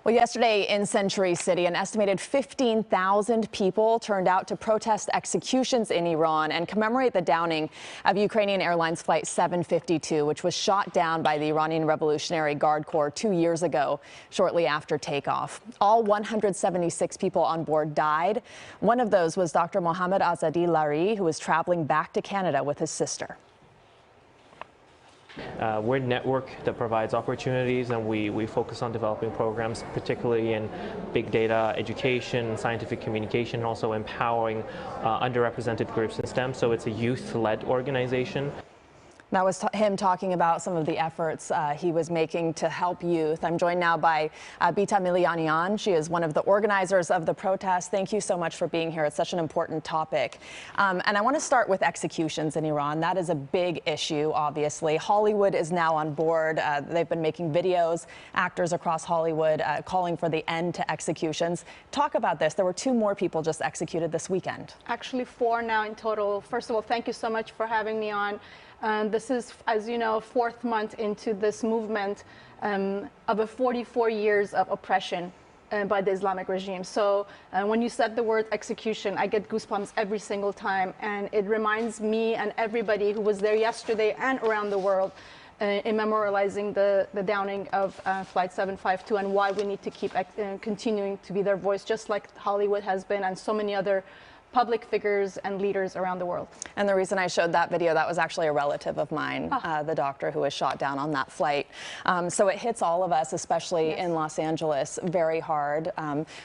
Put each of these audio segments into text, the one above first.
Well, yesterday in Century City, an estimated 15,000 people turned out to protest executions in Iran and commemorate the downing of Ukrainian Airlines Flight 752, which was shot down by the Iranian Revolutionary Guard Corps 2 years ago, shortly after takeoff. All 176 people on board died. One of those was Dr. Mohammad Azadi Lari, who was traveling back to Canada with his sister. We're a network that provides opportunities, and we focus on developing programs, particularly in big data, education, scientific communication, and also empowering underrepresented groups in STEM. So it's a youth-led organization. That was him talking about some of the efforts he was making to help youth. I'm joined now by Bita Milianian. She is one of the organizers of the protest. Thank you so much for being here. It's such an important topic. And I want to start with executions in Iran. That is a big issue, obviously. Hollywood is now on board. They've been making videos, actors across Hollywood, calling for the end to executions. Talk about this. There were 2 more people just executed this weekend. Actually, 4 now in total. First of all, thank you so much for having me on. This is, as you know, 4th month into this movement of a 44 years of oppression by the Islamic regime. So when you said the word execution, I get goosebumps every single time. And it reminds me and everybody who was there yesterday and around the world in memorializing the downing of Flight 752 and why we need to keep continuing to be their voice, just like Hollywood has been and so many other public figures and leaders around the world. And the reason I showed that video, that was actually a relative of mine, the doctor who was shot down on that flight. So it hits all of us, especially in Los Angeles, very hard.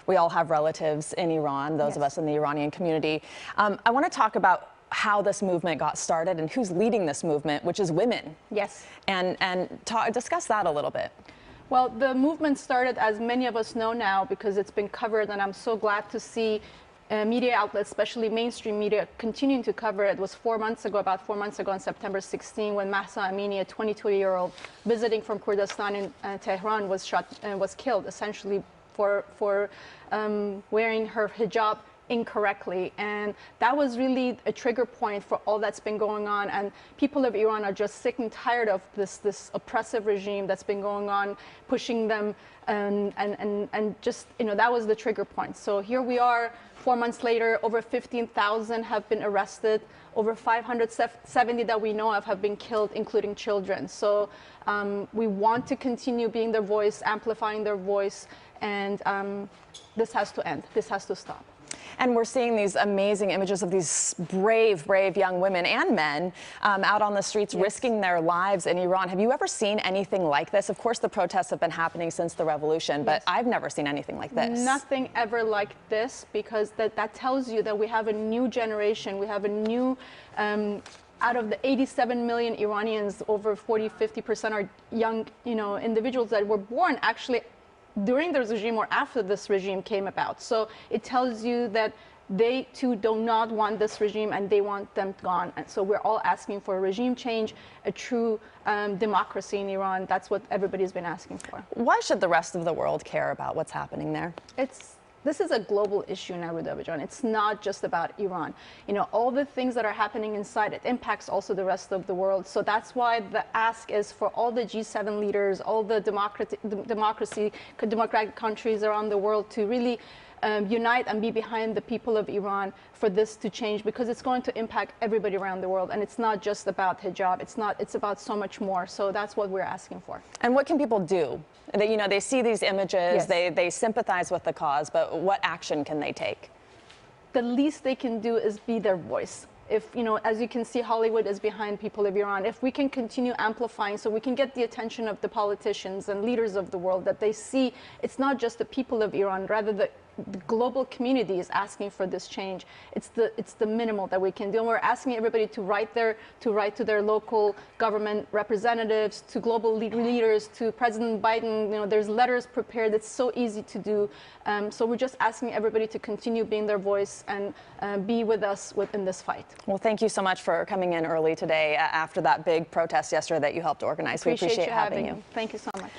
We all have relatives in Iran, those of us in the Iranian community. I want to talk about how this movement got started and who's leading this movement, which is women. Yes. And discuss that a little bit. Well, the movement started, as many of us know now, because it's been covered, and I'm so glad to see media outlets, especially mainstream media, continuing to cover it. It was 4 months ago, about 4 months ago on September 16, when Mahsa Amini, a 22-year-old visiting from Kurdistan in Tehran, was killed, essentially for wearing her hijab incorrectly. And that was really a trigger point for all that's been going on. And people of Iran are just sick and tired of this oppressive regime that's been going on, pushing them, and just, you know, that was the trigger point. So here we are, 4 months later, over 15,000 have been arrested, over 570 that we know of have been killed, including children. So we want to continue being their voice, amplifying their voice, and this has to end. This has to stop. And we're seeing these amazing images of these brave, brave young women and men out on the streets risking their lives in Iran. Have you ever seen anything like this? Of course, the protests have been happening since the revolution, but I've never seen anything like this. Nothing ever like this, because that tells you that we have a new generation. We have a new, out of the 87 million Iranians, over 40–50% are young, individuals that were born actually during the regime or after this regime came about. So it tells you that they too do not want this regime and they want them gone. And so we're all asking for a regime change, a true democracy in Iran. That's what everybody's been asking for. Why should the rest of the world care about what's happening there? This is a global issue now, Rudabajan. It's not just about Iran. All the things that are happening inside, it impacts also the rest of the world. So that's why the ask is for all the G7 leaders, all the democratic countries around the world to really unite and be behind the people of Iran for this to change, because it's going to impact everybody around the world. And it's not just about hijab. It's about so much more. So that's what we're asking for. And what can people do? They see these images, they sympathize with the cause, but what action can they take? The least they can do is be their voice. If, as you can see, Hollywood is behind people of Iran. If we can continue amplifying so we can get the attention of the politicians and leaders of the world, that they see it's not just the people of Iran, rather the global community is asking for this change. It's the minimal that we can do. And we're asking everybody to write to their local government representatives, to global leaders, to President Biden. There's letters prepared. It's so easy to do. So we're just asking everybody to continue being their voice and be with us in this fight. Well, thank you so much for coming in early today after that big protest yesterday that you helped organize. We appreciate having you. Thank you so much.